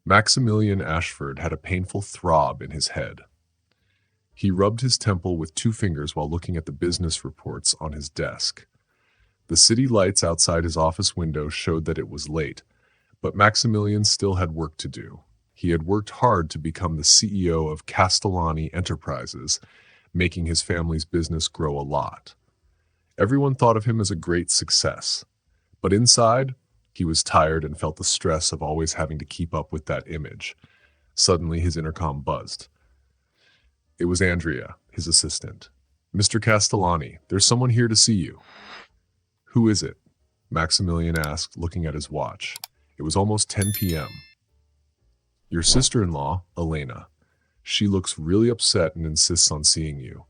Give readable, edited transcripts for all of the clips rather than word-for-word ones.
Maximilian Ashford had a painful throb in his head. He rubbed his temple with two fingers while looking at the business reports on his desk. The city lights outside his office window showed that it was late, but Maximilian still had work to do. He had worked hard to become the CEO of Castellani Enterprises, making his family's business grow a lot. Everyone thought of him as a great success, but inside, he was tired and felt the stress of always having to keep up with that image. Suddenly, his intercom buzzed. It was Andrea, his assistant. "Mr. Castellani, there's someone here to see you." "Who is it?" Maximilian asked, looking at his watch. It was almost 10 p.m. "Your sister-in-law, Elena. She looks really upset and insists on seeing you."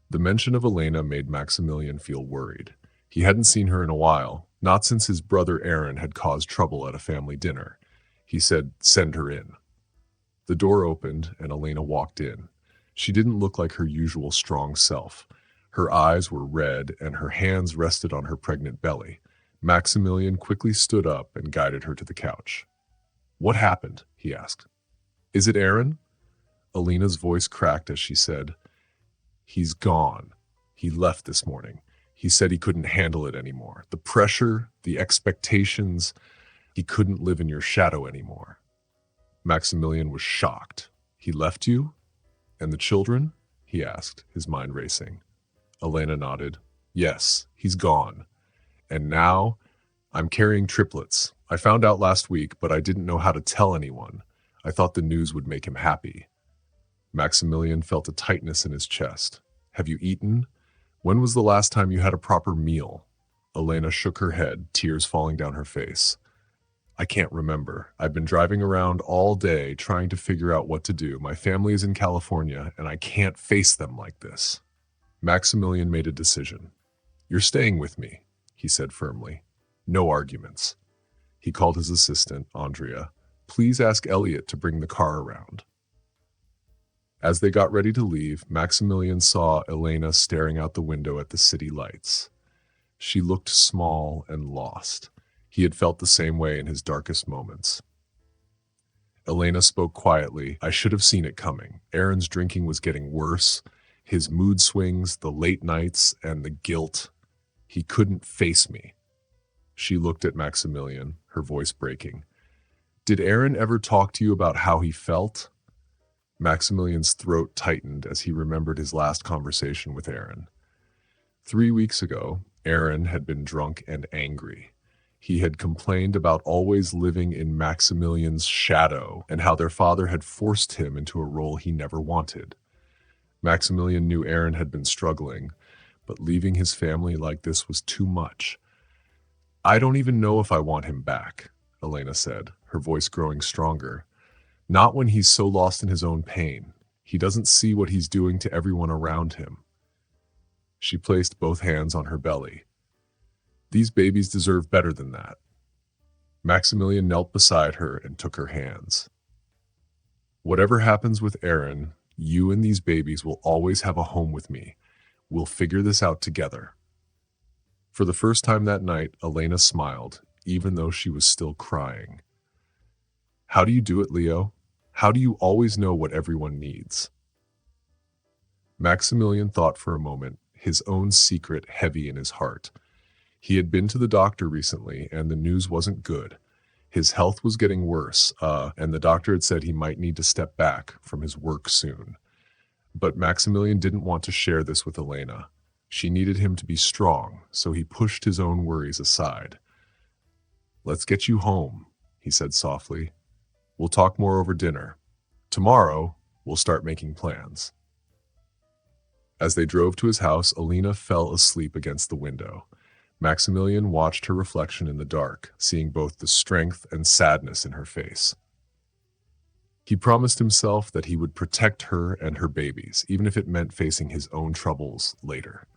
The mention of Elena made Maximilian feel worried. He hadn't seen her in a while, not since his brother Aaron had caused trouble at a family dinner. He said, "Send her in." The door opened and Elena walked in. She didn't look like her usual strong self. Her eyes were red and her hands rested on her pregnant belly. Maximilian quickly stood up and guided her to the couch. "What happened?" he asked. "Is it Aaron?" Elena's voice cracked as she said, "He's gone. He left this morning. He said he couldn't handle it anymore. The pressure, the expectations, he couldn't live in your shadow anymore." Maximilian was shocked. "He left you? And the children?" he asked, his mind racing. Elena nodded. "Yes, he's gone. And now I'm carrying triplets. I found out last week, but I didn't know how to tell anyone. I thought the news would make him happy." Maximilian felt a tightness in his chest. "Have you eaten? When was the last time you had a proper meal?" Elena shook her head, tears falling down her face. "I can't remember. I've been driving around all day trying to figure out what to do. My family is in California, and I can't face them like this." Maximilian made a decision. "You're staying with me," he said firmly. "No arguments." He called his assistant, Andrea. "Please ask Elliot to bring the car around." As they got ready to leave, Maximilian saw Elena staring out the window at the city lights. She looked small and lost. He had felt the same way in his darkest moments. Elena spoke quietly. "I should have seen it coming. Aaron's drinking was getting worse. His mood swings, the late nights, and the guilt. He couldn't face me." She looked at Maximilian, her voice breaking. "Did Aaron ever talk to you about how he felt?" Maximilian's throat tightened as he remembered his last conversation with Aaron. 3 weeks ago, Aaron had been drunk and angry. He had complained about always living in Maximilian's shadow and how their father had forced him into a role he never wanted. Maximilian knew Aaron had been struggling, but leaving his family like this was too much. "I don't even know if I want him back," Elena said, her voice growing stronger. "Not when he's so lost in his own pain. He doesn't see what he's doing to everyone around him." She placed both hands on her belly. "These babies deserve better than that." Maximilian knelt beside her and took her hands. "Whatever happens with Aaron, you and these babies will always have a home with me. We'll figure this out together." For the first time that night, Elena smiled, even though she was still crying. "How do you do it, Leo? How do you always know what everyone needs?" Maximilian thought for a moment, his own secret heavy in his heart. He had been to the doctor recently, and the news wasn't good. His health was getting worse, and the doctor had said he might need to step back from his work soon. But Maximilian didn't want to share this with Elena. She needed him to be strong, so he pushed his own worries aside. "Let's get you home," he said softly. "We'll talk more over dinner. Tomorrow, we'll start making plans." As they drove to his house, Elena fell asleep against the window. Maximilian watched her reflection in the dark, seeing both the strength and sadness in her face. He promised himself that he would protect her and her babies, even if it meant facing his own troubles later.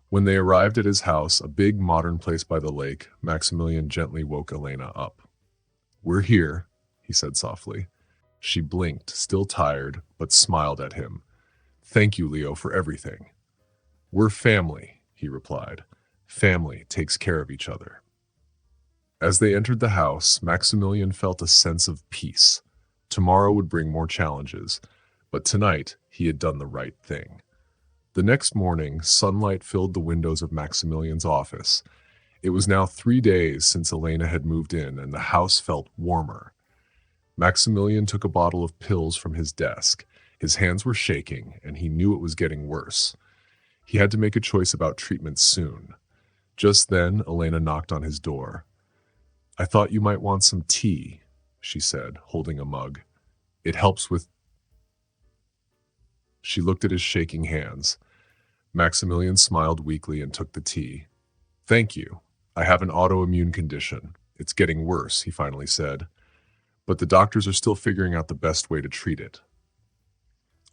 When they arrived at his house, a big modern place by the lake, Maximilian gently woke Elena up. "We're here," he said softly. She blinked, still tired, but smiled at him. "Thank you, Leo, for everything." "We're family," he replied. "Family takes care of each other." As they entered the house, Maximilian felt a sense of peace. Tomorrow would bring more challenges, but tonight he had done the right thing. The next morning, sunlight filled the windows of Maximilian's office. It was now 3 days since Elena had moved in, and the house felt warmer. Maximilian took a bottle of pills from his desk. His hands were shaking, and he knew it was getting worse. He had to make a choice about treatment soon. Just then, Elena knocked on his door. "I thought you might want some tea," she said, holding a mug. "It helps with—" She looked at his shaking hands. Maximilian smiled weakly and took the tea. "Thank you. I have an autoimmune condition. It's getting worse," he finally said. "But the doctors are still figuring out the best way to treat it."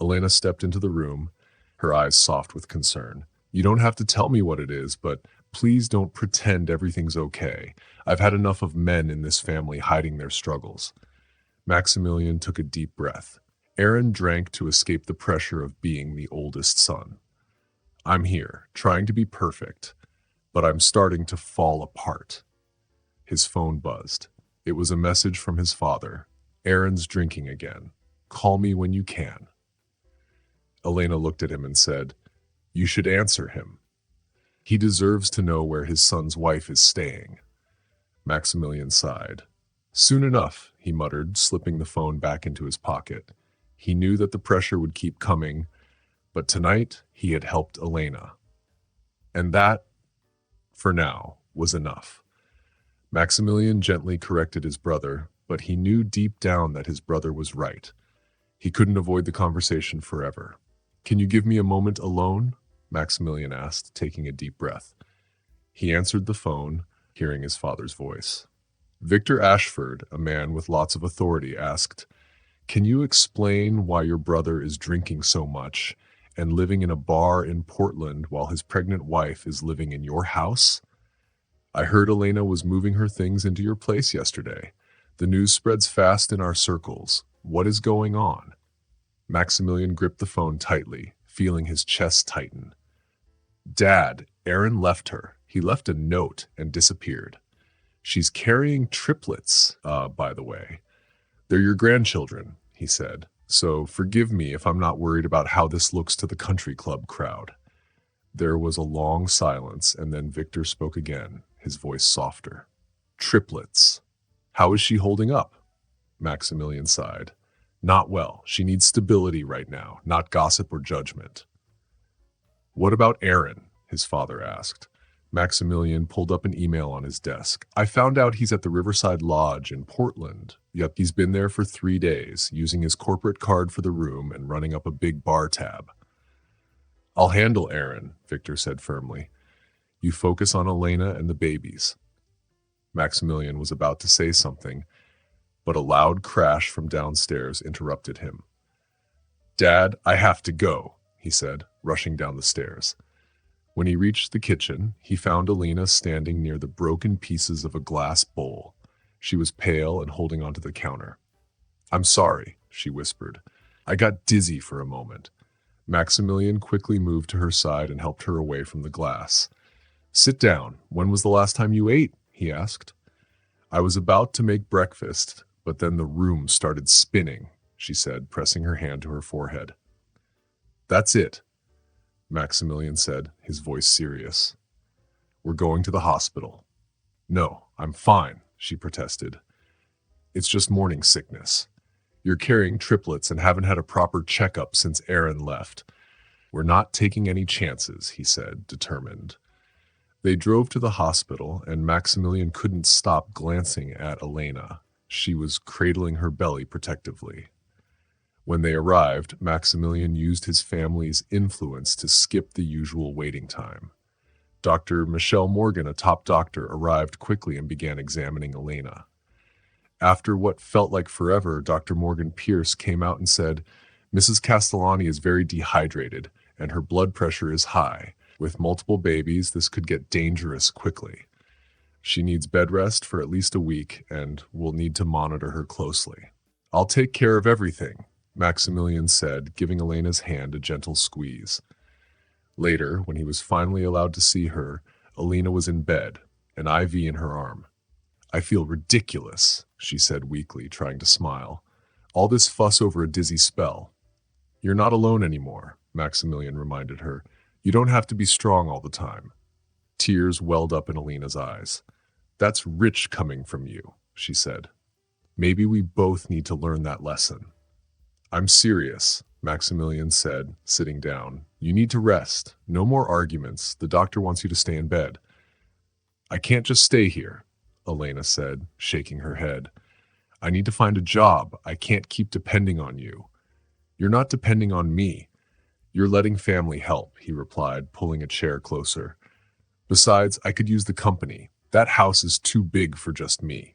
Elena stepped into the room, her eyes soft with concern. "You don't have to tell me what it is, but please don't pretend everything's okay. I've had enough of men in this family hiding their struggles." Maximilian took a deep breath. Aaron drank to escape the pressure of being the oldest son. "I'm here, trying to be perfect, but I'm starting to fall apart." His phone buzzed. It was a message from his father. "Aaron's drinking again. Call me when you can." Elena looked at him and said, "You should answer him. He deserves to know where his son's wife is staying." Maximilian sighed. "Soon enough," he muttered, slipping the phone back into his pocket. He knew that the pressure would keep coming, but tonight he had helped Elena. And that, for now, was enough. Maximilian gently corrected his brother, but he knew deep down that his brother was right. He couldn't avoid the conversation forever. "Can you give me a moment alone?" Maximilian asked, taking a deep breath. He answered the phone, hearing his father's voice. Victor Ashford, a man with lots of authority, asked, "Can you explain why your brother is drinking so much and living in a bar in Portland while his pregnant wife is living in your house? I heard Elena was moving her things into your place yesterday. The news spreads fast in our circles. What is going on?" Maximilian gripped the phone tightly, feeling his chest tighten. "Dad, Aaron left her. He left a note and disappeared. She's carrying triplets, by the way. They're your grandchildren," he said. "So forgive me if I'm not worried about how this looks to the country club crowd." There was a long silence, and then Victor spoke again, his voice softer. "Triplets. How is she holding up?" Maximilian sighed. "Not well. She needs stability right now, not gossip or judgment." "What about Aaron?" his father asked. Maximilian pulled up an email on his desk. "I found out he's at the Riverside Lodge in Portland. Yep, he's been there for 3 days, using his corporate card for the room and running up a big bar tab." "I'll handle Aaron," Victor said firmly. "You focus on Elena and the babies." Maximilian was about to say something, but a loud crash from downstairs interrupted him. "Dad, I have to go," he said, rushing down the stairs. When he reached the kitchen, he found Elena standing near the broken pieces of a glass bowl. She was pale and holding onto the counter. "I'm sorry," she whispered. "I got dizzy for a moment." Maximilian quickly moved to her side and helped her away from the glass. "Sit down. When was the last time you ate?" he asked. "I was about to make breakfast, but then the room started spinning," she said, pressing her hand to her forehead. "That's it," Maximilian said, his voice serious. "We're going to the hospital." "No, I'm fine," she protested. "It's just morning sickness. You're carrying triplets and haven't had a proper checkup since Aaron left. We're not taking any chances," he said, determined. They drove to the hospital, and Maximilian couldn't stop glancing at Elena. She was cradling her belly protectively. When they arrived, Maximilian used his family's influence to skip the usual waiting time. Dr. Michelle Morgan, a top doctor, arrived quickly and began examining Elena. After what felt like forever, Dr. Morgan Pierce came out and said, "Mrs. Castellani is very dehydrated, and her blood pressure is high. With multiple babies, this could get dangerous quickly. She needs bed rest for at least a week, and we'll need to monitor her closely." "I'll take care of everything," Maximilian said, giving Elena's hand a gentle squeeze. Later, when he was finally allowed to see her, Elena was in bed, an IV in her arm. I feel ridiculous, she said weakly, trying to smile. All this fuss over a dizzy spell. You're not alone anymore, Maximilian reminded her. You don't have to be strong all the time. Tears welled up in Alina's eyes. That's rich coming from you, she said. Maybe we both need to learn that lesson. I'm serious, Maximilian said, sitting down. You need to rest. No more arguments. The doctor wants you to stay in bed. I can't just stay here, Elena said, shaking her head. I need to find a job. I can't keep depending on you. You're not depending on me. You're letting family help, he replied, pulling a chair closer. Besides, I could use the company. That house is too big for just me.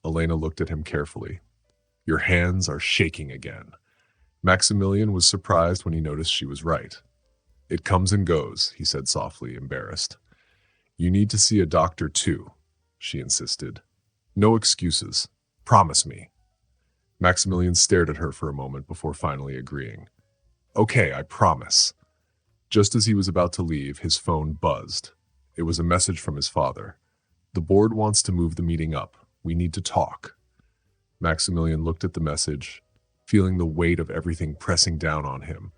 Elena looked at him carefully. Your hands are shaking again. Maximilian was surprised when he noticed she was right. It comes and goes, he said softly, embarrassed. You need to see a doctor too, she insisted. No excuses. Promise me. Maximilian stared at her for a moment before finally agreeing. Okay, I promise. Just as he was about to leave, his phone buzzed. It was a message from his father. The board wants to move the meeting up. We need to talk. Maximilian looked at the message, feeling the weight of everything pressing down on him.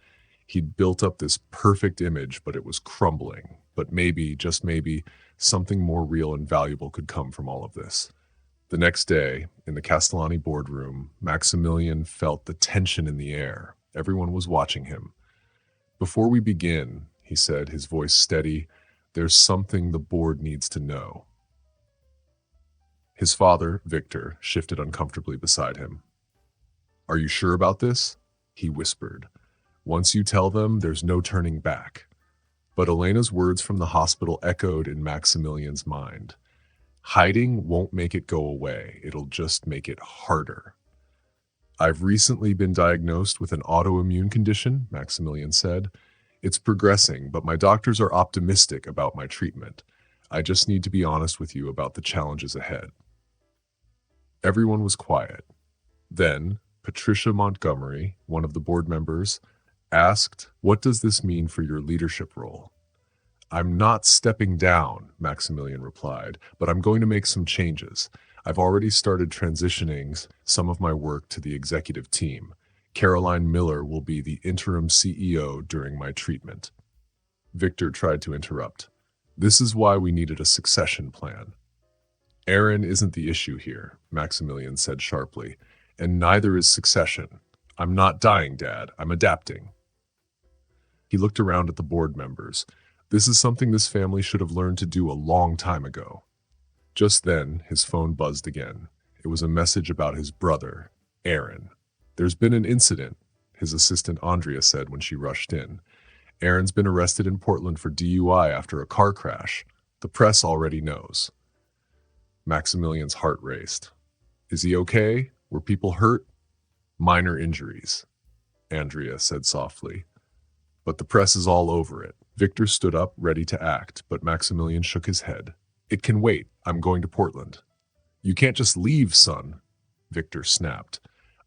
He'd built up this perfect image, but it was crumbling. But maybe, just maybe, something more real and valuable could come from all of this. The next day, in the Castellani boardroom, Maximilian felt the tension in the air. Everyone was watching him. Before we begin, he said, his voice steady, there's something the board needs to know. His father, Victor, shifted uncomfortably beside him. Are you sure about this? He whispered. Once you tell them, there's no turning back. But Elena's words from the hospital echoed in Maximilian's mind. Hiding won't make it go away. It'll just make it harder. I've recently been diagnosed with an autoimmune condition, Maximilian said. It's progressing, but my doctors are optimistic about my treatment. I just need to be honest with you about the challenges ahead. Everyone was quiet. Then, Patricia Montgomery, one of the board members, asked, what does this mean for your leadership role? I'm not stepping down, Maximilian replied, but I'm going to make some changes. I've already started transitioning some of my work to the executive team. Caroline Miller will be the interim CEO during my treatment. Victor tried to interrupt. This is why we needed a succession plan. Aaron isn't the issue here, Maximilian said sharply, and neither is succession. I'm not dying, Dad. I'm adapting. He looked around at the board members. This is something this family should have learned to do a long time ago. Just then, his phone buzzed again. It was a message about his brother, Aaron. There's been an incident, his assistant Andrea said when she rushed in. Aaron's been arrested in Portland for DUI after a car crash. The press already knows. Maximilian's heart raced. Is he okay? Were people hurt? Minor injuries, Andrea said softly. But the press is all over it. Victor stood up, ready to act, but Maximilian shook his head. It can wait. I'm going to Portland. You can't just leave, son, Victor snapped.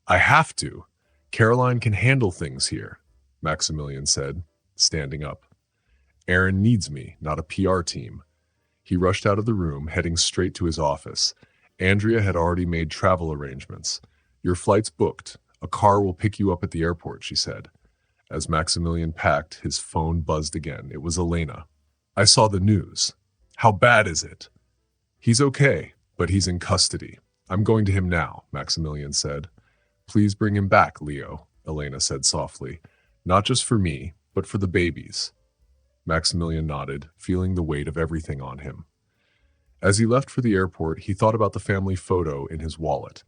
I have to. Caroline can handle things here, Maximilian said, standing up. Aaron needs me, not a PR team. He rushed out of the room, heading straight to his office. Andrea had already made travel arrangements. Your flight's booked. A car will pick you up at the airport, she said. As Maximilian packed, his phone buzzed again. It was Elena. I saw the news. How bad is it? He's okay, but he's in custody. I'm going to him now, Maximilian said. Please bring him back, Leo, Elena said softly. Not just for me, but for the babies. Maximilian nodded, feeling the weight of everything on him. As he left for the airport, he thought about the family photo in his wallet.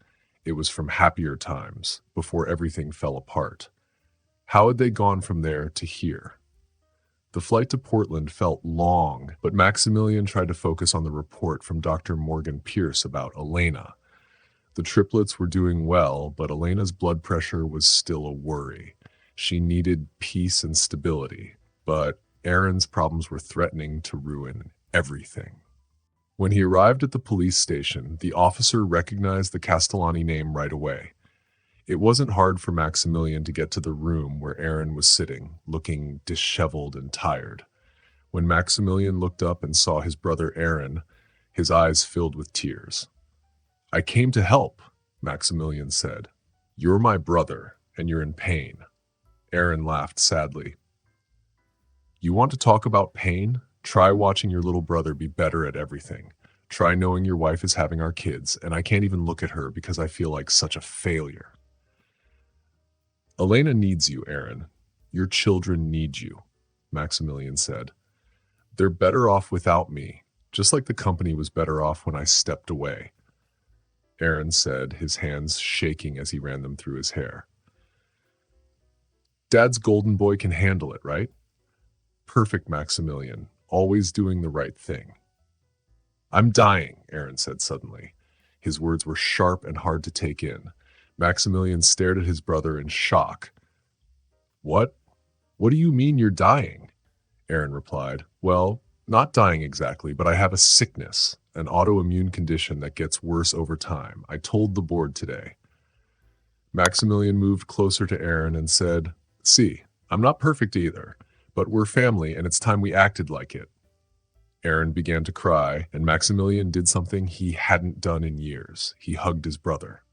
It was from happier times, before everything fell apart. How had they gone from there to here? The flight to Portland felt long, but Maximilian tried to focus on the report from Dr. Morgan Pierce about Elena. The triplets were doing well, but Elena's blood pressure was still a worry. She needed peace and stability, but Aaron's problems were threatening to ruin everything. When he arrived at the police station, the officer recognized the Castellani name right away. It wasn't hard for Maximilian to get to the room where Aaron was sitting, looking disheveled and tired. When Maximilian looked up and saw his brother Aaron, His eyes filled with tears. "I came to help," Maximilian said. "You're my brother, and you're in pain." Aaron laughed sadly. "You want to talk about pain? Try watching your little brother be better at everything. Try knowing your wife is having our kids, and I can't even look at her because I feel like such a failure." "Elena needs you, Aaron. Your children need you," Maximilian said. "They're better off without me, just like the company was better off when I stepped away," Aaron said, his hands shaking as he ran them through his hair. "Dad's golden boy can handle it, right?" "Perfect, Maximilian, always doing the right thing." "I'm dying," Aaron said suddenly. His words were sharp and hard to take in. Maximilian stared at his brother in shock. "What? What do you mean you're dying?" Aaron replied. "Well, not dying exactly, but I have a sickness, an autoimmune condition that gets worse over time. I told the board today." Maximilian moved closer to Aaron and said, "See, I'm not perfect either, but we're family and it's time we acted like it." Aaron began to cry, and Maximilian did something he hadn't done in years. He hugged his brother.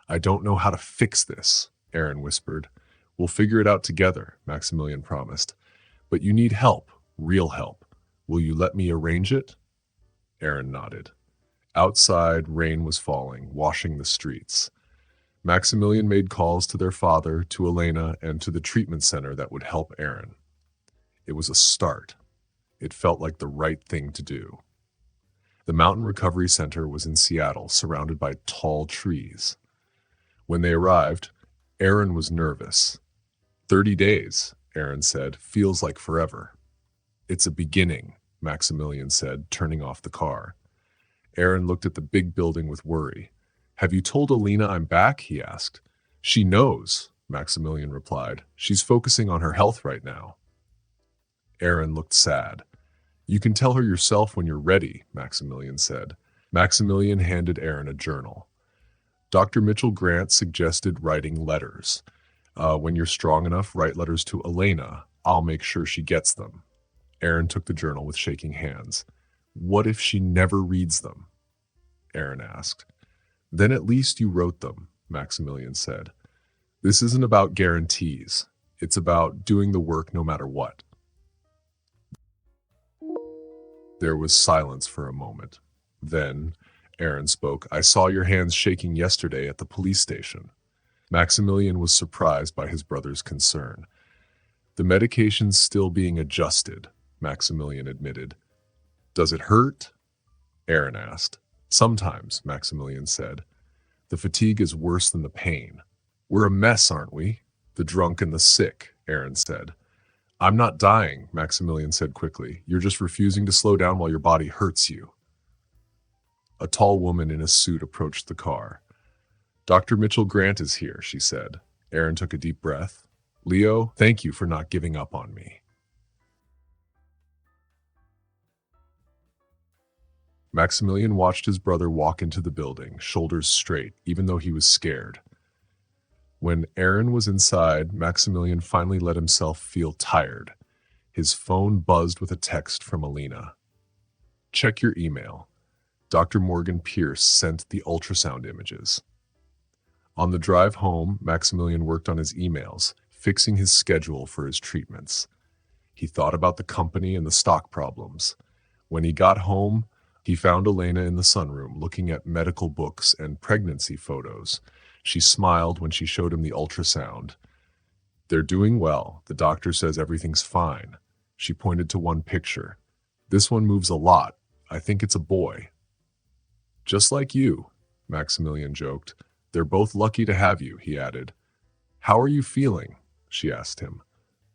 "I don't know how to fix this," Aaron whispered. "We'll figure it out together," Maximilian promised. "But you need help, real help. Will you let me arrange it?" Aaron nodded. Outside, rain was falling, washing the streets. Maximilian made calls to their father, to Elena, and to the treatment center that would help Aaron. It was a start. It felt like the right thing to do. The Mountain Recovery Center was in Seattle, surrounded by tall trees. When they arrived, Aaron was nervous. 30 days, Aaron said, feels like forever. "It's a beginning," Maximilian said, turning off the car. Aaron looked at the big building with worry. "Have you told Alina I'm back?" he asked. "She knows," Maximilian replied. "She's focusing on her health right now." Aaron looked sad. "You can tell her yourself when you're ready," Maximilian said. Maximilian handed Aaron a journal. Dr. Mitchell Grant suggested writing letters. "When you're strong enough, write letters to Elena. I'll make sure she gets them." Aaron took the journal with shaking hands. "What if she never reads them?" Aaron asked. "Then at least you wrote them," Maximilian said. "This isn't about guarantees. It's about doing the work no matter what." There was silence for a moment. Then Aaron spoke. "I saw your hands shaking yesterday at the police station." Maximilian was surprised by his brother's concern. "The medication's still being adjusted," Maximilian admitted. "Does it hurt?" Aaron asked. "Sometimes," Maximilian said. "The fatigue is worse than the pain." "We're a mess, aren't we? The drunk and the sick," Aaron said. "I'm not dying," Maximilian said quickly. "You're just refusing to slow down while your body hurts you." A tall woman in a suit approached the car. "Dr. Mitchell Grant is here," she said. Aaron took a deep breath. "Leo, thank you for not giving up on me." Maximilian watched his brother walk into the building, shoulders straight, even though he was scared. When Aaron was inside, Maximilian finally let himself feel tired. His phone buzzed with a text from Alina. "Check your email. Dr. Morgan Pierce sent the ultrasound images." On the drive home, Maximilian worked on his emails, fixing his schedule for his treatments. He thought about the company and the stock problems. When he got home, he found Elena in the sunroom looking at medical books and pregnancy photos. She smiled when she showed him the ultrasound. "They're doing well. The doctor says everything's fine." She pointed to one picture. "This one moves a lot. I think it's a boy." "Just like you," Maximilian joked. "They're both lucky to have you," he added. "How are you feeling?" she asked him.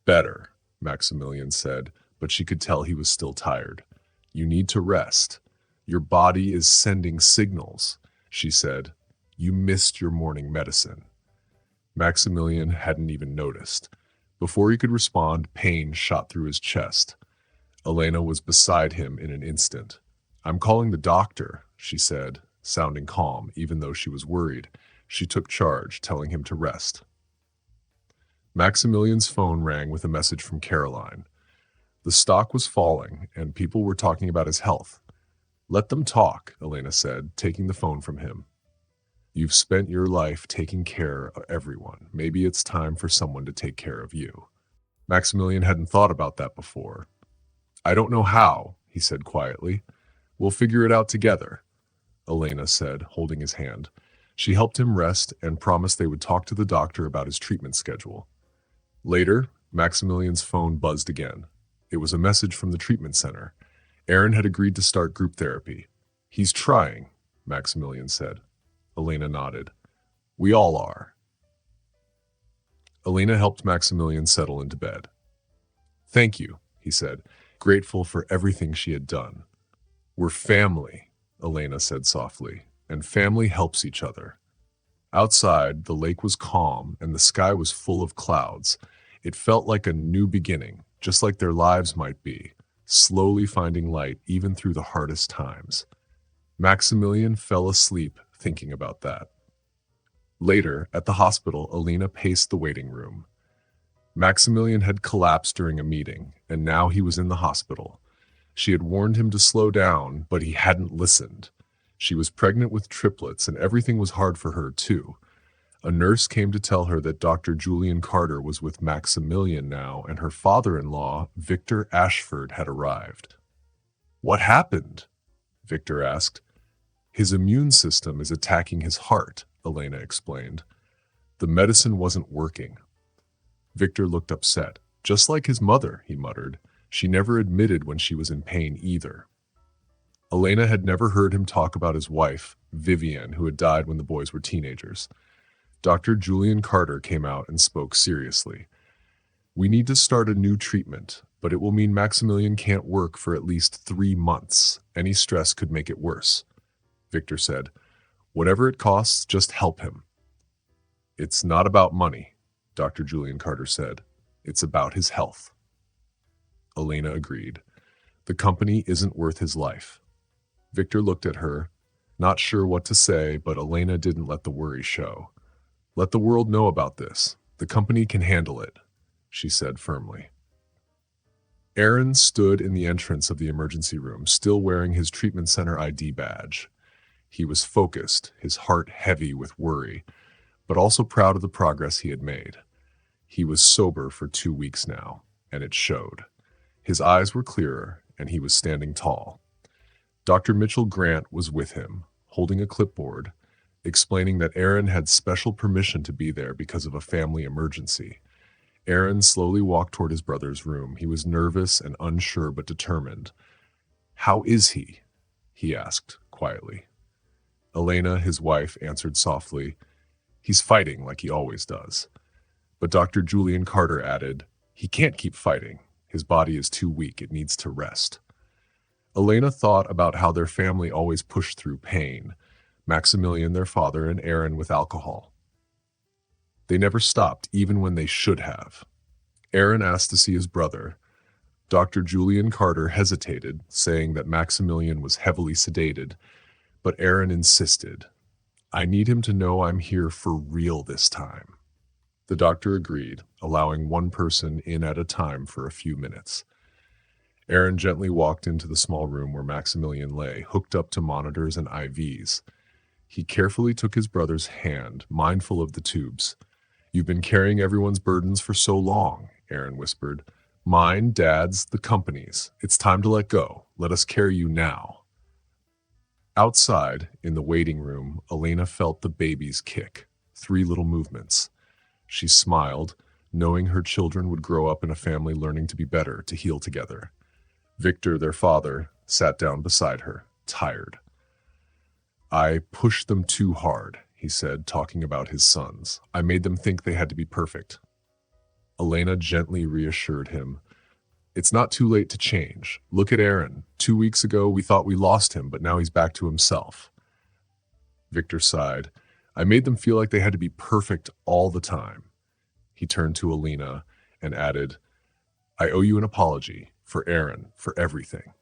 "Better," Maximilian said, but she could tell he was still tired. "You need to rest. Your body is sending signals," she said. "You missed your morning medicine." Maximilian hadn't even noticed. Before he could respond, pain shot through his chest. Elena was beside him in an instant. "I'm calling the doctor," she said, sounding calm, even though she was worried. She took charge, telling him to rest. Maximilian's phone rang with a message from Caroline. The stock was falling, and people were talking about his health. Let them talk, Elena said, taking the phone from him. You've spent your life taking care of everyone. Maybe it's time for someone to take care of you. Maximilian hadn't thought about that before. I don't know how, he said quietly. We'll figure it out together, Elena said, holding his hand. She helped him rest and promised they would talk to the doctor about his treatment schedule. Later, Maximilian's phone buzzed again. It was a message from the treatment center. Aaron had agreed to start group therapy. He's trying, Maximilian said. Elena nodded. We all are. Elena helped Maximilian settle into bed. Thank you, he said, grateful for everything she had done. We're family, Elena said softly, and family helps each other. Outside, the lake was calm and the sky was full of clouds. It felt like a new beginning, just like their lives might be, slowly finding light even through the hardest times. Maximilian fell asleep thinking about that. Later, at the hospital, Elena paced the waiting room. Maximilian had collapsed during a meeting, and now he was in the hospital. She had warned him to slow down, but he hadn't listened. She was pregnant with triplets, and everything was hard for her, too. A nurse came to tell her that Dr. Julian Carter was with Maximilian now, and her father-in-law, Victor Ashford, had arrived. What happened? Victor asked. His immune system is attacking his heart, Elena explained. The medicine wasn't working. Victor looked upset. Just like his mother, he muttered. She never admitted when she was in pain either. Elena had never heard him talk about his wife, Vivienne, who had died when the boys were teenagers. Dr. Julian Carter came out and spoke seriously. We need to start a new treatment, but it will mean Maximilian can't work for at least 3 months. Any stress could make it worse. Victor said, whatever it costs, just help him. It's not about money, Dr. Julian Carter said. It's about his health. Elena agreed. The company isn't worth his life. Victor looked at her, not sure what to say, but Elena didn't let the worry show. Let the world know about this. The company can handle it, she said firmly. Aaron stood in the entrance of the emergency room, still wearing his treatment center ID badge. He was focused, his heart heavy with worry, but also proud of the progress he had made. He was sober for 2 weeks now, and it showed. His eyes were clearer, and he was standing tall. Dr. Mitchell Grant was with him, holding a clipboard, explaining that Aaron had special permission to be there because of a family emergency. Aaron slowly walked toward his brother's room. He was nervous and unsure but determined. How is he? He asked quietly. Elena, his wife, answered softly, He's fighting like he always does. But Dr. Julian Carter added, He can't keep fighting. His body is too weak. It needs to rest. Elena thought about how their family always pushed through pain. Maximilian, their father, and Aaron with alcohol. They never stopped, even when they should have. Aaron asked to see his brother. Dr. Julian Carter hesitated, saying that Maximilian was heavily sedated, but Aaron insisted. I need him to know I'm here for real this time. The doctor agreed, allowing one person in at a time for a few minutes. Aaron gently walked into the small room where Maximilian lay, hooked up to monitors and IVs. He carefully took his brother's hand, mindful of the tubes. You've been carrying everyone's burdens for so long, Aaron whispered. Mine, Dad's, the company's. It's time to let go. Let us carry you now. Outside, in the waiting room, Elena felt the baby's kick, 3 little movements. She smiled, knowing her children would grow up in a family learning to be better, to heal together. Victor, their father, sat down beside her, tired. I pushed them too hard, he said, talking about his sons. I made them think they had to be perfect. Elena gently reassured him. It's not too late to change. Look at Aaron. 2 weeks ago, we thought we lost him, but now he's back to himself. Victor sighed. I made them feel like they had to be perfect all the time. He turned to Elena and added, I owe you an apology for Aaron, for everything.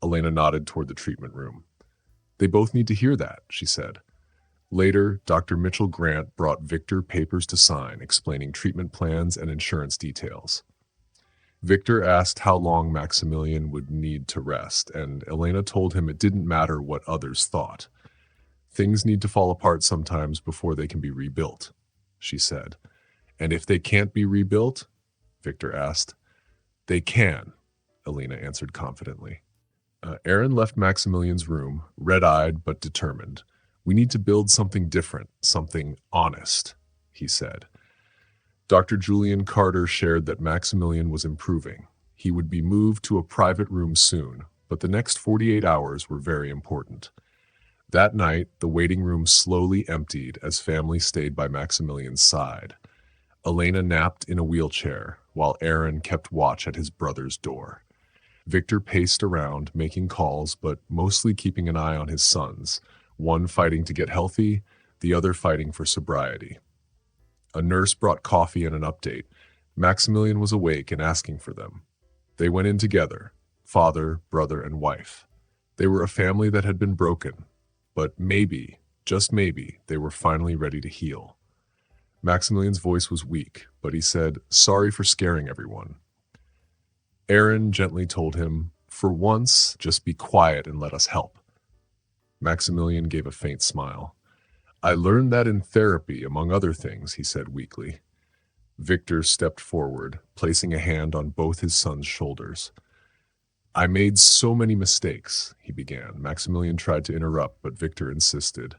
Elena nodded toward the treatment room. They both need to hear that, she said. Later, Dr. Mitchell Grant brought Victor papers to sign, explaining treatment plans and insurance details. Victor asked how long Maximilian would need to rest, and Elena told him it didn't matter what others thought. Things need to fall apart sometimes before they can be rebuilt, she said. And if they can't be rebuilt? Victor asked. They can, Elena answered confidently. Aaron left Maximilian's room, red-eyed but determined. We need to build something different, something honest, he said. Dr. Julian Carter shared that Maximilian was improving. He would be moved to a private room soon, but the next 48 hours were very important. That night, the waiting room slowly emptied as family stayed by Maximilian's side. Elena napped in a wheelchair, while Aaron kept watch at his brother's door. Victor paced around, making calls, but mostly keeping an eye on his sons, one fighting to get healthy, the other fighting for sobriety. A nurse brought coffee and an update. Maximilian was awake and asking for them. They went in together, father, brother, and wife. They were a family that had been broken, but maybe, just maybe, they were finally ready to heal. Maximilian's voice was weak, but he said, "Sorry for scaring everyone." Aaron gently told him, "For once, just be quiet and let us help." Maximilian gave a faint smile. "I learned that in therapy, among other things," he said weakly. Victor stepped forward, placing a hand on both his son's shoulders. "I made so many mistakes," he began. Maximilian tried to interrupt, but Victor insisted.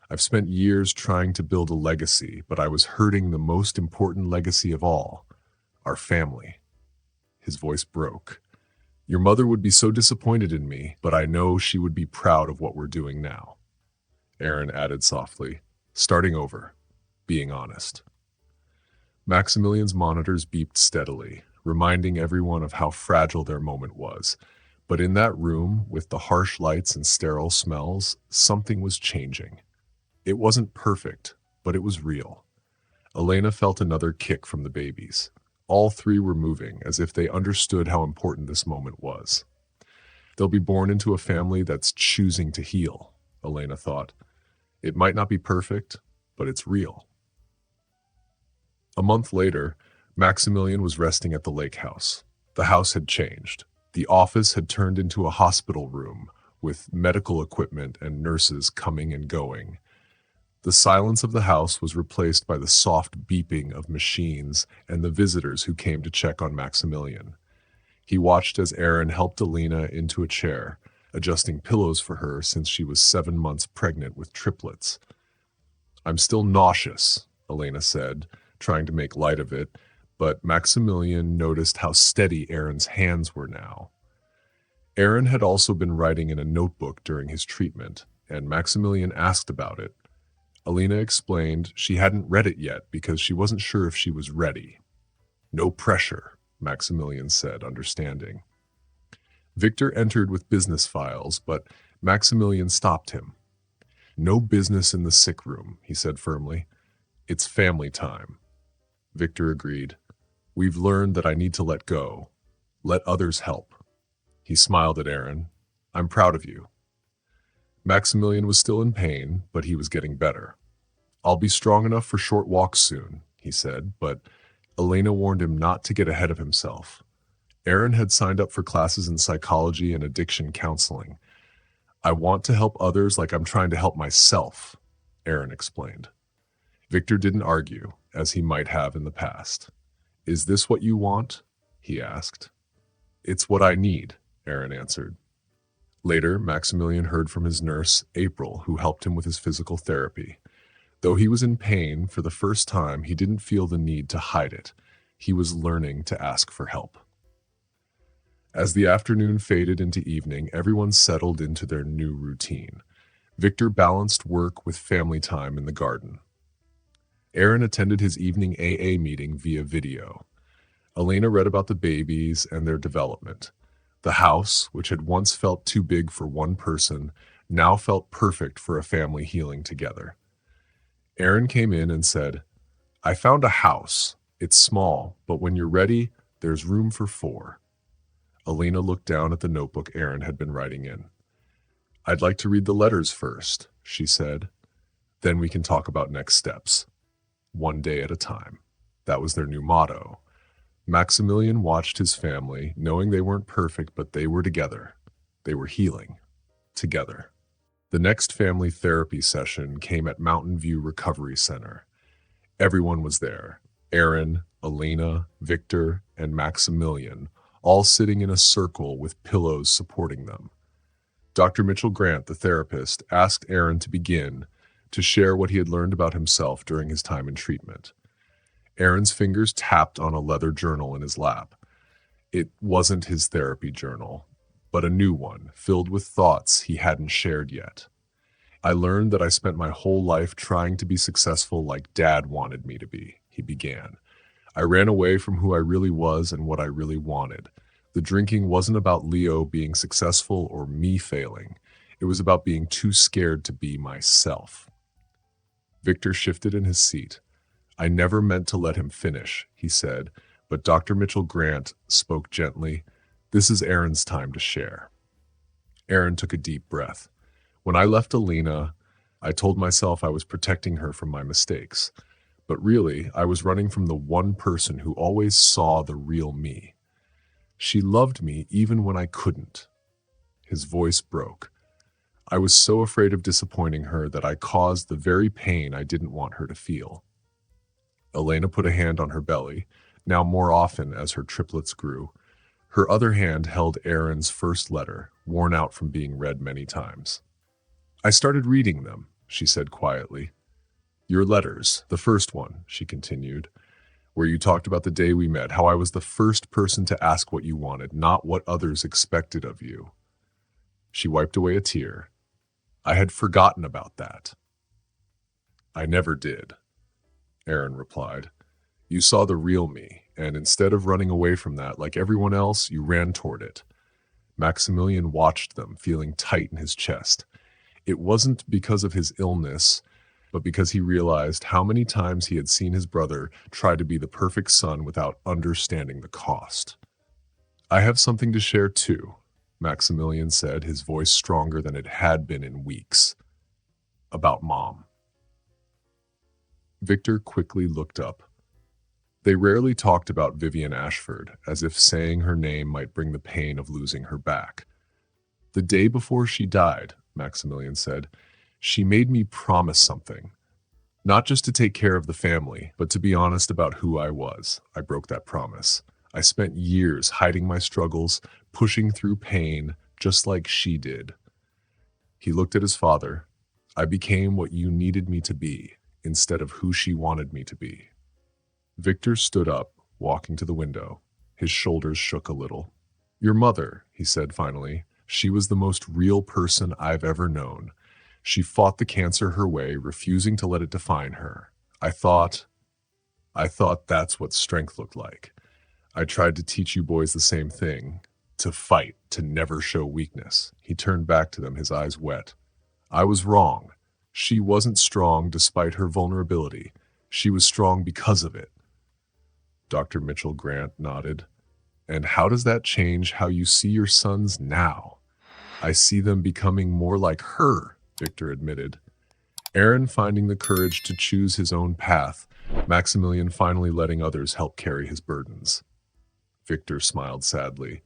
"I've spent years trying to build a legacy, but I was hurting the most important legacy of all, our family." His voice broke. "Your mother would be so disappointed in me, but I know she would be proud of what we're doing now." Aaron added softly, "Starting over, being honest." Maximilian's monitors beeped steadily, reminding everyone of how fragile their moment was. But in that room, with the harsh lights and sterile smells, something was changing. It wasn't perfect, but it was real. Elena felt another kick from the babies. All three were moving, as if they understood how important this moment was. They'll be born into a family that's choosing to heal, Elena thought. It might not be perfect, but it's real. A month later, Maximilian was resting at the lake house. The house had changed. The office had turned into a hospital room, with medical equipment and nurses coming and going. The silence of the house was replaced by the soft beeping of machines and the visitors who came to check on Maximilian. He watched as Aaron helped Elena into a chair, adjusting pillows for her since she was 7 months pregnant with triplets. "I'm still nauseous," Elena said, trying to make light of it, but Maximilian noticed how steady Aaron's hands were now. Aaron had also been writing in a notebook during his treatment, and Maximilian asked about it. Elena explained she hadn't read it yet because she wasn't sure if she was ready. "No pressure," Maximilian said, understanding. Victor entered with business files, but Maximilian stopped him. "No business in the sick room," he said firmly. "It's family time." Victor agreed. "We've learned that I need to let go. Let others help." He smiled at Aaron. "I'm proud of you." Maximilian was still in pain, but he was getting better. "I'll be strong enough for short walks soon," he said, but Elena warned him not to get ahead of himself. Aaron had signed up for classes in psychology and addiction counseling. "I want to help others like I'm trying to help myself," Aaron explained. Victor didn't argue, as he might have in the past. "Is this what you want?" he asked. "It's what I need," Aaron answered. Later, Maximilian heard from his nurse, April, who helped him with his physical therapy. Though he was in pain, for the first time, he didn't feel the need to hide it. He was learning to ask for help. As the afternoon faded into evening, everyone settled into their new routine. Victor balanced work with family time in the garden. Aaron attended his evening AA meeting via video. Elena read about the babies and their development. The house, which had once felt too big for one person, now felt perfect for a family healing together. Aaron came in and said, "I found a house. It's small, but when you're ready, there's room for 4. Elena looked down at the notebook Aaron had been writing in. "I'd like to read the letters first," she said. "Then we can talk about next steps. One day at a time." That was their new motto. Maximilian watched his family, knowing they weren't perfect, but they were together. They were healing. Together. The next family therapy session came at Mountain View Recovery Center. Everyone was there. Aaron, Elena, Victor, and Maximilian, all sitting in a circle with pillows supporting them. Dr. Mitchell Grant, the therapist, asked Aaron to begin to share what he had learned about himself during his time in treatment. Aaron's fingers tapped on a leather journal in his lap. It wasn't his therapy journal, but a new one, filled with thoughts he hadn't shared yet. I learned that I spent my whole life trying to be successful like Dad wanted me to be, he began. I ran away from who I really was and what I really wanted. The drinking wasn't about Leo being successful or me failing. It was about being too scared to be myself. Victor shifted in his seat. I never meant to let him finish, he said, but Dr. Mitchell Grant spoke gently. This is Aaron's time to share. Aaron took a deep breath. When I left Alina, I told myself I was protecting her from my mistakes. But really, I was running from the one person who always saw the real me. She loved me even when I couldn't. His voice broke. I was so afraid of disappointing her that I caused the very pain I didn't want her to feel. Elena put a hand on her belly, now more often as her triplets grew. Her other hand held Aaron's first letter, worn out from being read many times. I started reading them, she said quietly. Your letters, the first one, she continued, where you talked about the day we met, how I was the first person to ask what you wanted, not what others expected of you. She wiped away a tear. I had forgotten about that. I never did, Aaron replied. You saw the real me, and instead of running away from that like everyone else, you ran toward it. Maximilian watched them, feeling tight in his chest. It wasn't because of his illness, but because he realized how many times he had seen his brother try to be the perfect son without understanding the cost. I have something to share too, Maximilian said, his voice stronger than it had been in weeks. About Mom. Victor quickly looked up. They rarely talked about Vivian Ashford, as if saying her name might bring the pain of losing her back. The day before she died, Maximilian said, she made me promise something. Not just to take care of the family, but to be honest about who I was. I broke that promise. I spent years hiding my struggles, pushing through pain, just like she did. He looked at his father. I became what you needed me to be, instead of who she wanted me to be. Victor stood up, walking to the window. His shoulders shook a little. Your mother, he said finally. She was the most real person I've ever known. She fought the cancer her way, refusing to let it define her. I thought that's what strength looked like. I tried to teach you boys the same thing. To fight, to never show weakness. He turned back to them, his eyes wet. I was wrong. She wasn't strong despite her vulnerability. She was strong because of it. Dr. Mitchell Grant nodded. And how does that change how you see your sons now? I see them becoming more like her, Victor admitted. Aaron finding the courage to choose his own path, Maximilian finally letting others help carry his burdens. Victor smiled sadly.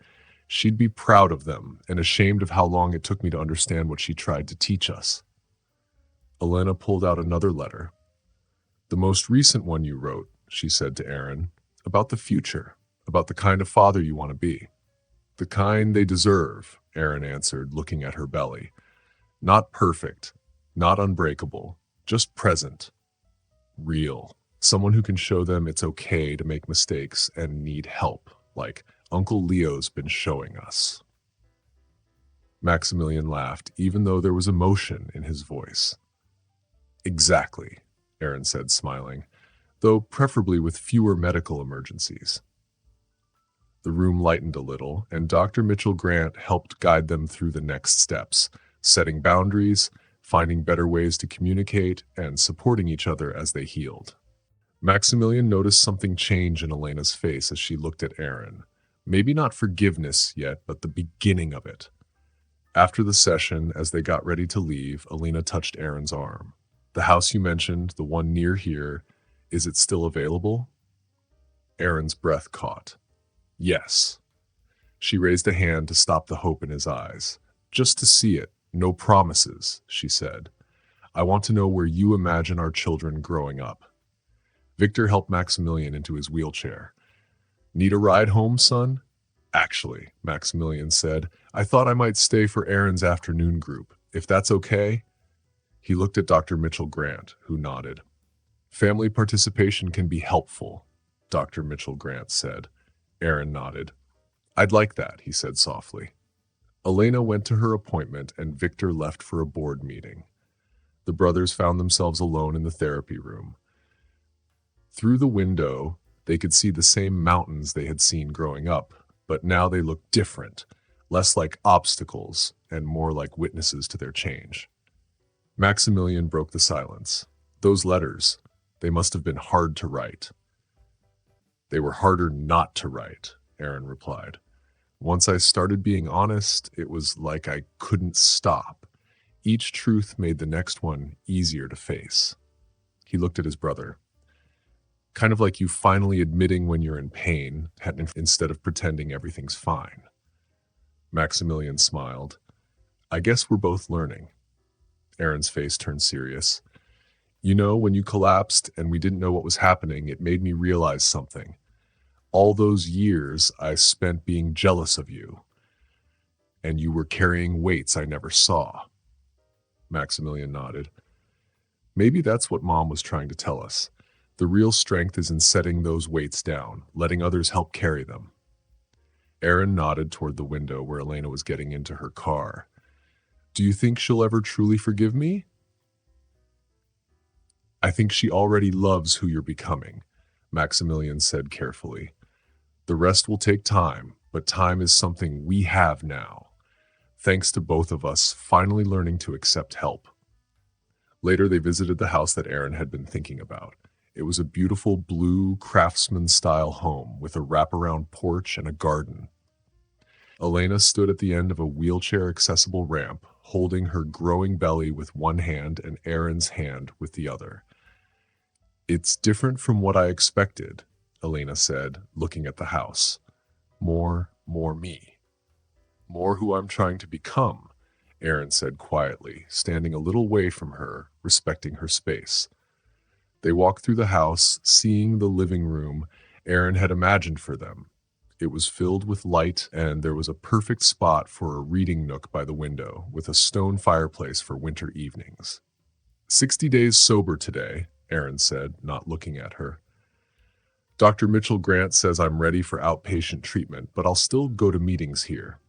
She'd be proud of them and ashamed of how long it took me to understand what she tried to teach us. Elena pulled out another letter. The most recent one you wrote, she said to Aaron, about the future, about the kind of father you want to be. The kind they deserve, Aaron answered, looking at her belly. Not perfect, not unbreakable, just present. Real. Someone who can show them it's okay to make mistakes and need help, like Uncle Leo's been showing us. Maximilian laughed, even though there was emotion in his voice. Exactly, Aaron said, smiling, though preferably with fewer medical emergencies. The room lightened a little, and Dr. Mitchell Grant helped guide them through the next steps, setting boundaries, finding better ways to communicate, and supporting each other as they healed. Maximilian noticed something change in Elena's face as she looked at Aaron. Maybe not forgiveness yet, but the beginning of it. After the session, as they got ready to leave, Elena touched Aaron's arm. The house you mentioned, the one near here, is it still available? Aaron's breath caught. Yes. She raised a hand to stop the hope in his eyes. Just to see it. No promises, she said. I want to know where you imagine our children growing up. Victor helped Maximilian into his wheelchair. Need a ride home, son? Actually, Maximilian said, I thought I might stay for Aaron's afternoon group. If that's okay? He looked at Dr. Mitchell Grant, who nodded. Family participation can be helpful, Dr. Mitchell Grant said. Aaron nodded. I'd like that, he said softly. Elena went to her appointment and Victor left for a board meeting. The brothers found themselves alone in the therapy room. Through the window, they could see the same mountains they had seen growing up, but now they looked different, less like obstacles and more like witnesses to their change. Maximilian broke the silence. Those letters, they must have been hard to write. They were harder not to write, Aaron replied. Once I started being honest, it was like I couldn't stop. Each truth made the next one easier to face. He looked at his brother. Kind of like you finally admitting when you're in pain, instead of pretending everything's fine. Maximilian smiled. I guess we're both learning. Aaron's face turned serious. You know, when you collapsed and we didn't know what was happening, it made me realize something. All those years I spent being jealous of you, and you were carrying weights I never saw. Maximilian nodded. Maybe that's what Mom was trying to tell us. The real strength is in setting those weights down, letting others help carry them. Aaron nodded toward the window where Elena was getting into her car. Do you think she'll ever truly forgive me? I think she already loves who you're becoming, Maximilian said carefully. The rest will take time, but time is something we have now, thanks to both of us finally learning to accept help. Later, they visited the house that Aaron had been thinking about. It was a beautiful blue craftsman-style home with a wraparound porch and a garden. Elena stood at the end of a wheelchair-accessible ramp, holding her growing belly with one hand and Aaron's hand with the other. It's different from what I expected, Elena said, looking at the house. More me. More who I'm trying to become, Aaron said quietly, standing a little way from her, respecting her space. They walked through the house, seeing the living room Aaron had imagined for them. It was filled with light, and there was a perfect spot for a reading nook by the window, with a stone fireplace for winter evenings. 60 days sober today, Aaron said, not looking at her. Dr. Mitchell Grant says I'm ready for outpatient treatment, but I'll still go to meetings here.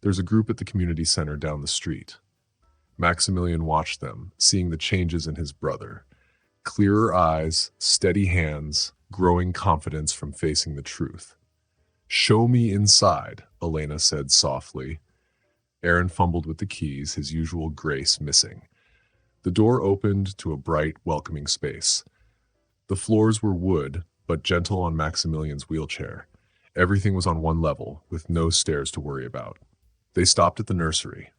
There's a group at the community center down the street. Maximilian watched them, seeing the changes in his brother. Clearer eyes, steady hands, growing confidence from facing the truth. Show me inside, Elena said softly. Aaron fumbled with the keys, his usual grace missing. The door opened to a bright, welcoming space. The floors were wood, but gentle on Maximilian's wheelchair. Everything was on one level, with no stairs to worry about. They stopped at the nursery.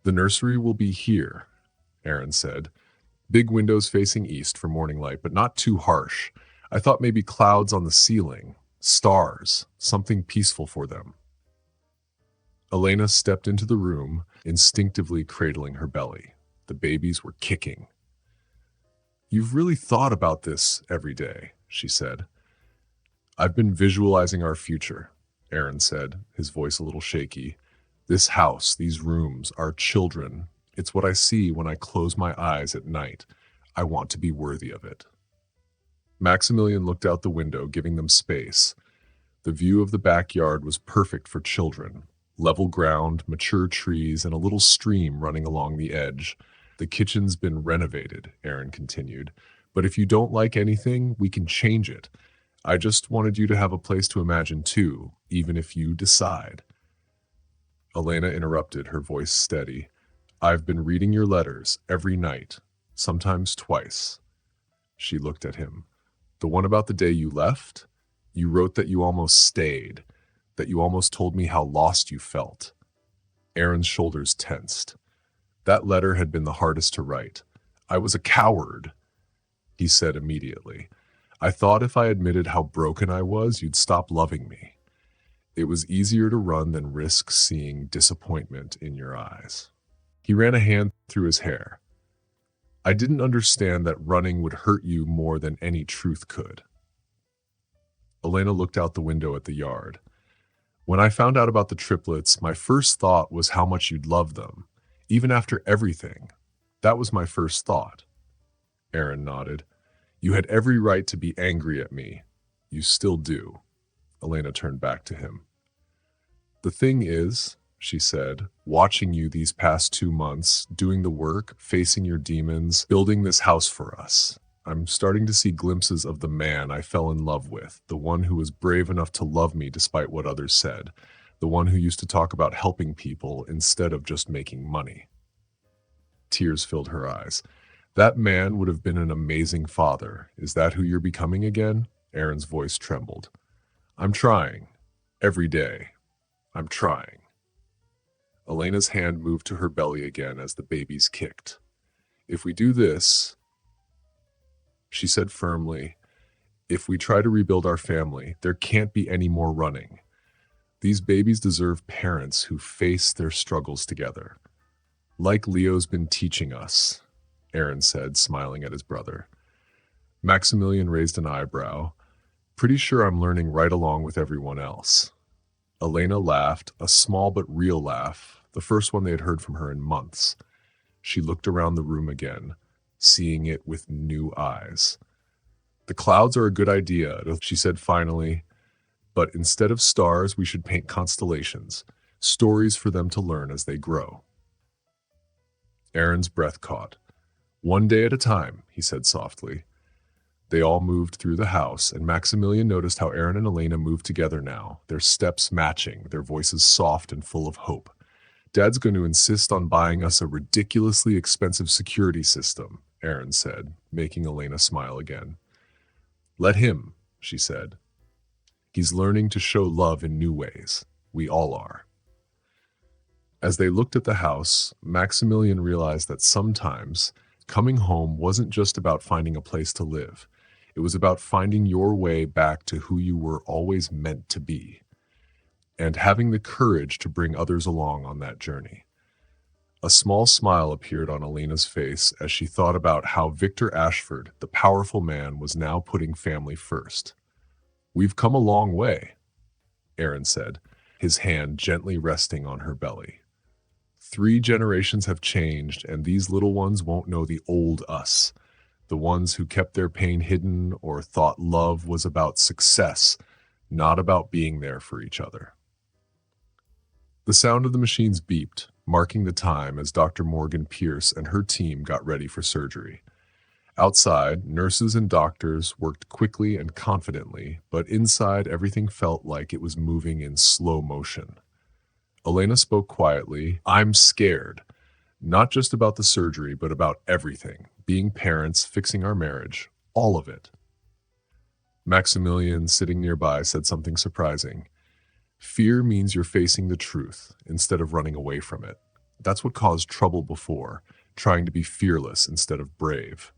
The nursery will be here, Aaron said. Big windows facing east for morning light, but not too harsh. I thought maybe clouds on the ceiling, stars, something peaceful for them. Elena stepped into the room, instinctively cradling her belly. The babies were kicking. You've really thought about this every day, she said. I've been visualizing our future, Aaron said, his voice a little shaky. This house, these rooms, our children, it's what I see when I close my eyes at night. I want to be worthy of it. Maximilian looked out the window, giving them space. The view of the backyard was perfect for children. Level ground, mature trees, and a little stream running along the edge. The kitchen's been renovated, Aaron continued. But if you don't like anything, we can change it. I just wanted you to have a place to imagine too, even if you decide. Elena interrupted, her voice steady. I've been reading your letters every night, sometimes twice. She looked at him. The one about the day you left? You wrote that you almost stayed, that you almost told me how lost you felt. Aaron's shoulders tensed. That letter had been the hardest to write. I was a coward, he said immediately. I thought if I admitted how broken I was, you'd stop loving me. It was easier to run than risk seeing disappointment in your eyes." He ran a hand through his hair. "I didn't understand that running would hurt you more than any truth could." Elena looked out the window at the yard. "When I found out about the triplets, my first thought was how much you'd love them, even after everything. That was my first thought." Aaron nodded. "You had every right to be angry at me. You still do." Elena turned back to him. "The thing is," she said, "watching you these past 2 months, doing the work, facing your demons, building this house for us. I'm starting to see glimpses of the man I fell in love with, the one who was brave enough to love me despite what others said, the one who used to talk about helping people instead of just making money." Tears filled her eyes. "That man would have been an amazing father. Is that who you're becoming again?" Aaron's voice trembled. "I'm trying. Every day. I'm trying." Elena's hand moved to her belly again as the babies kicked. "If we do this," she said firmly, "if we try to rebuild our family, there can't be any more running. These babies deserve parents who face their struggles together. Like Leo's been teaching us," Aaron said, smiling at his brother. Maximilian raised an eyebrow. "Pretty sure I'm learning right along with everyone else." Elena laughed, a small but real laugh, the first one they had heard from her in months. She looked around the room again, seeing it with new eyes. "The clouds are a good idea," she said finally, "but instead of stars, we should paint constellations, stories for them to learn as they grow." Aaron's breath caught. "One day at a time," he said softly. They all moved through the house, and Maximilian noticed how Aaron and Elena moved together now, their steps matching, their voices soft and full of hope. "Dad's going to insist on buying us a ridiculously expensive security system," Aaron said, making Elena smile again. "Let him," she said. "He's learning to show love in new ways. We all are." As they looked at the house, Maximilian realized that sometimes coming home wasn't just about finding a place to live. It was about finding your way back to who you were always meant to be, and having the courage to bring others along on that journey. A small smile appeared on Elena's face as she thought about how Victor Ashford, the powerful man, was now putting family first. "We've come a long way," Aaron said, his hand gently resting on her belly. "3 generations have changed, and these little ones won't know the old us, the ones who kept their pain hidden or thought love was about success, not about being there for each other." The sound of the machines beeped, marking the time as Dr. Morgan Pierce and her team got ready for surgery. Outside, nurses and doctors worked quickly and confidently, but inside everything felt like it was moving in slow motion. Elena spoke quietly. "I'm scared. Not just about the surgery, but about everything. Being parents, fixing our marriage, all of it." Maximilian, sitting nearby, said something surprising. "Fear means you're facing the truth instead of running away from it. That's what caused trouble before, trying to be fearless instead of brave."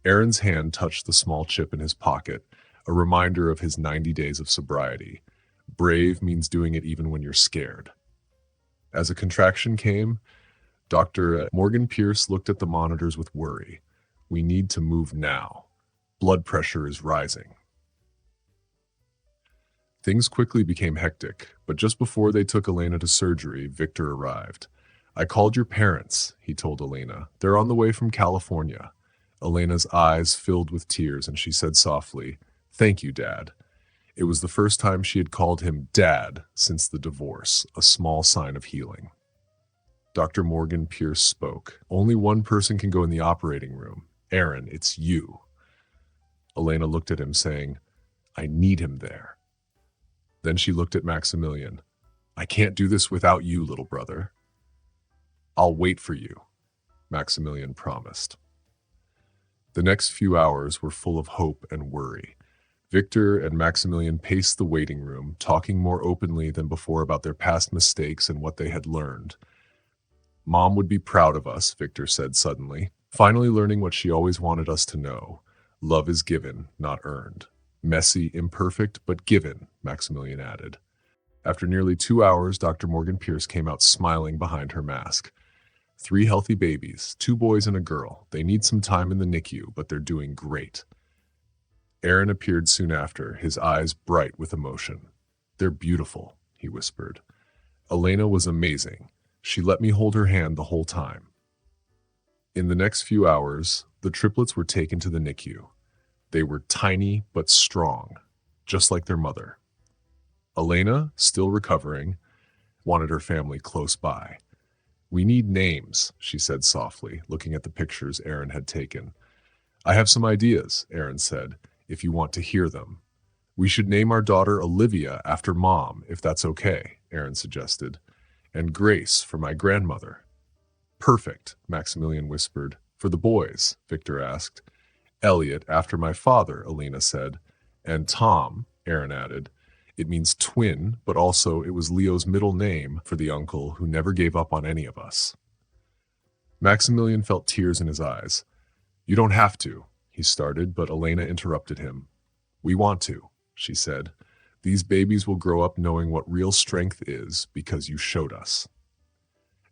Aaron's hand touched the small chip in his pocket, a reminder of his 90 days of sobriety. Brave means doing it even when you're scared. As a contraction came, Dr. Morgan Pierce looked at the monitors with worry. "We need to move now. Blood pressure is rising." Things quickly became hectic, but just before they took Elena to surgery, Victor arrived. "I called your parents," he told Elena. "They're on the way from California." Elena's eyes filled with tears, and she said softly, "Thank you, Dad." It was the first time she had called him Dad since the divorce, a small sign of healing. Dr. Morgan Pierce spoke. "Only one person can go in the operating room. Aaron, it's you." Elena looked at him, saying, "I need him there." Then she looked at Maximilian. "I can't do this without you, little brother." "I'll wait for you," Maximilian promised. The next few hours were full of hope and worry. Victor and Maximilian paced the waiting room, talking more openly than before about their past mistakes and what they had learned. "Mom would be proud of us," Victor said suddenly, finally learning what she always wanted us to know. Love is given, not earned. Messy, imperfect, but given, Maximilian added. After nearly 2 hours, Dr. Morgan Pierce came out smiling behind her mask. 3 healthy babies, 2 boys and a girl. They need some time in the NICU, but they're doing great. Aaron appeared soon after, his eyes bright with emotion. They're beautiful, he whispered. Elena was amazing. She let me hold her hand the whole time. In the next few hours, the triplets were taken to the NICU. They were tiny but strong, just like their mother. Elena, still recovering, wanted her family close by. We need names, she said softly, looking at the pictures Aaron had taken. I have some ideas, Aaron said, if you want to hear them. We should name our daughter Olivia after Mom, if that's okay, Aaron suggested. And Grace for my grandmother. Perfect, Maximilian whispered. For the boys, Victor asked. Elliot after my father, Alina said. And Tom, Aaron added. It means twin, but also it was Leo's middle name for the uncle who never gave up on any of us. Maximilian felt tears in his eyes. You don't have to, he started, but Elena interrupted him. We want to, she said. These babies will grow up knowing what real strength is because you showed us.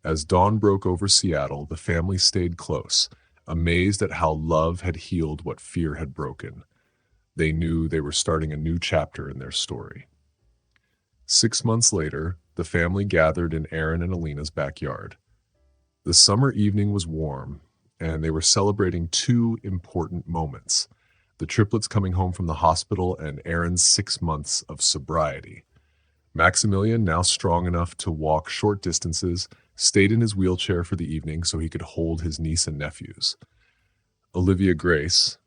As dawn broke over Seattle, the family stayed close, amazed at how love had healed what fear had broken. They knew they were starting a new chapter in their story. 6 months later, the family gathered in Aaron and Alina's backyard. The summer evening was warm, and they were celebrating 2 important moments: the triplets coming home from the hospital and Aaron's 6 months of sobriety. Maximilian, now strong enough to walk short distances, stayed in his wheelchair for the evening so he could hold his niece and nephews. Olivia Grace,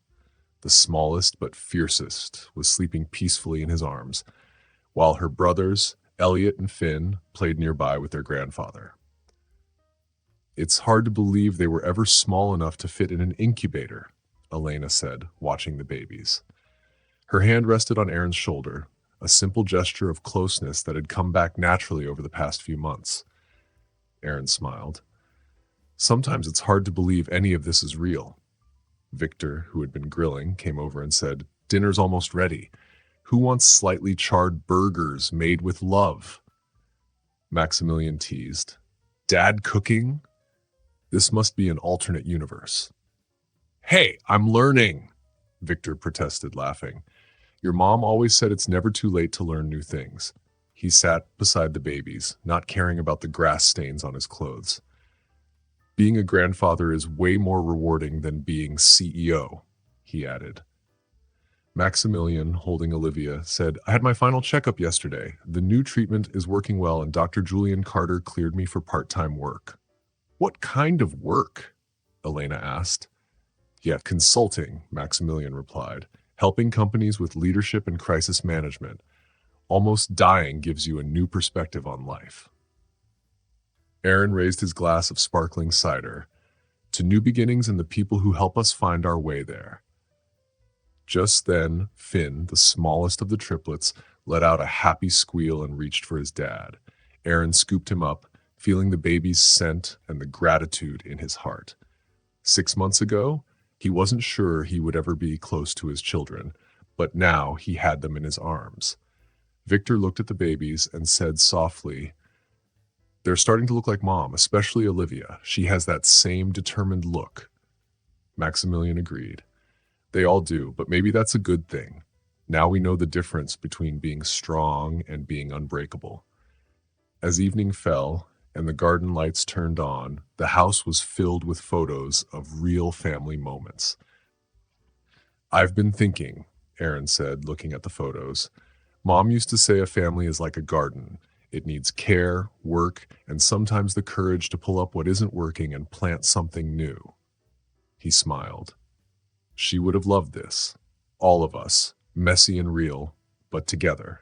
the smallest but fiercest, was sleeping peacefully in his arms, while her brothers, Elliot and Finn, played nearby with their grandfather. It's hard to believe they were ever small enough to fit in an incubator, Elena said, watching the babies. Her hand rested on Aaron's shoulder, a simple gesture of closeness that had come back naturally over the past few months. Aaron smiled. Sometimes it's hard to believe any of this is real. Victor, who had been grilling, came over and said, Dinner's almost ready. Who wants slightly charred burgers made with love? Maximilian teased. Dad cooking? This must be an alternate universe. Hey, I'm learning, Victor protested, laughing. Your mom always said it's never too late to learn new things. He sat beside the babies, not caring about the grass stains on his clothes. Being a grandfather is way more rewarding than being CEO, he added. Maximilian, holding Olivia, said, I had my final checkup yesterday. The new treatment is working well and Dr. Julian Carter cleared me for part-time work. What kind of work? Elena asked. Yeah, consulting, Maximilian replied. Helping companies with leadership and crisis management. Almost dying gives you a new perspective on life. Aaron raised his glass of sparkling cider. To new beginnings and the people who help us find our way there. Just then, Finn, the smallest of the triplets, let out a happy squeal and reached for his dad. Aaron scooped him up, feeling the baby's scent and the gratitude in his heart. 6 months ago, he wasn't sure he would ever be close to his children, but now he had them in his arms. Victor looked at the babies and said softly, They're starting to look like Mom, especially Olivia. She has that same determined look. Maximilian agreed. They all do, but maybe that's a good thing. Now we know the difference between being strong and being unbreakable. As evening fell and the garden lights turned on, the house was filled with photos of real family moments. I've been thinking, Aaron said, looking at the photos. Mom used to say a family is like a garden. It needs care, work, and sometimes the courage to pull up what isn't working and plant something new. He smiled. She would have loved this. All of us, messy and real, but together.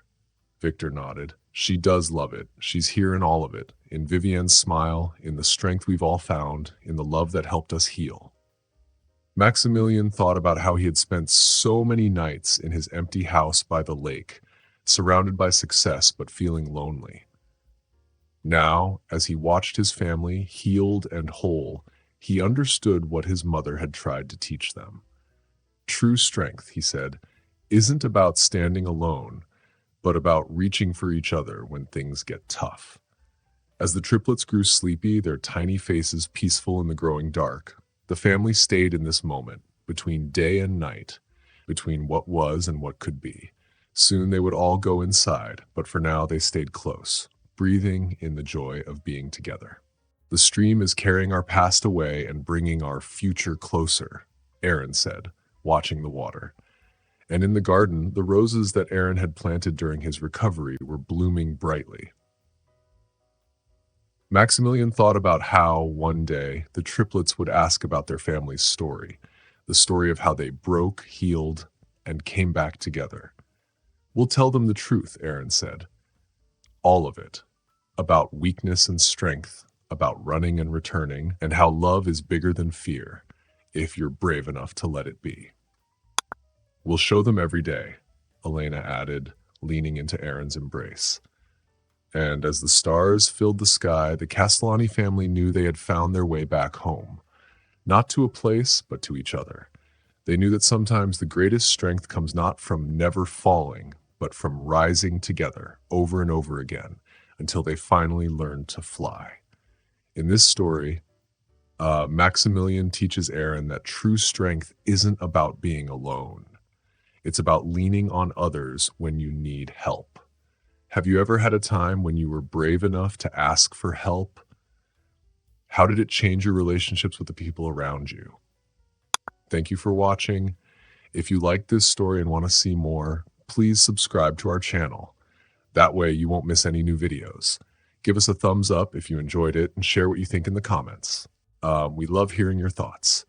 Victor nodded. She does love it. She's here in all of it, in Vivianne's smile, in the strength we've all found, in the love that helped us heal. Maximilian thought about how he had spent so many nights in his empty house by the lake, surrounded by success but feeling lonely. Now, as he watched his family healed and whole, he understood what his mother had tried to teach them. True strength, he said, isn't about standing alone, but about reaching for each other when things get tough. As the triplets grew sleepy, their tiny faces peaceful in the growing dark, the family stayed in this moment, between day and night, between what was and what could be. Soon they would all go inside, but for now they stayed close, breathing in the joy of being together. The stream is carrying our past away and bringing our future closer, Aaron said, watching the water. And in the garden, the roses that Aaron had planted during his recovery were blooming brightly. Maximilian thought about how, one day, the triplets would ask about their family's story, the story of how they broke, healed, and came back together. We'll tell them the truth, Aaron said. All of it. About weakness and strength, about running and returning, and how love is bigger than fear, if you're brave enough to let it be. We'll show them every day, Elena added, leaning into Aaron's embrace. And as the stars filled the sky, the Castellani family knew they had found their way back home. Not to a place, but to each other. They knew that sometimes the greatest strength comes not from never falling, but from rising together over and over again until they finally learned to fly. In this story, Maximilian teaches Aaron that true strength isn't about being alone. It's about leaning on others when you need help. Have you ever had a time when you were brave enough to ask for help? How did it change your relationships with the people around you? Thank you for watching. If you like this story and want to see more, please subscribe to our channel. That way you won't miss any new videos. Give us a thumbs up if you enjoyed it and share what you think in the comments. We love hearing your thoughts.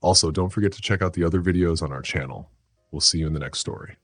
Also, don't forget to check out the other videos on our channel. We'll see you in the next story.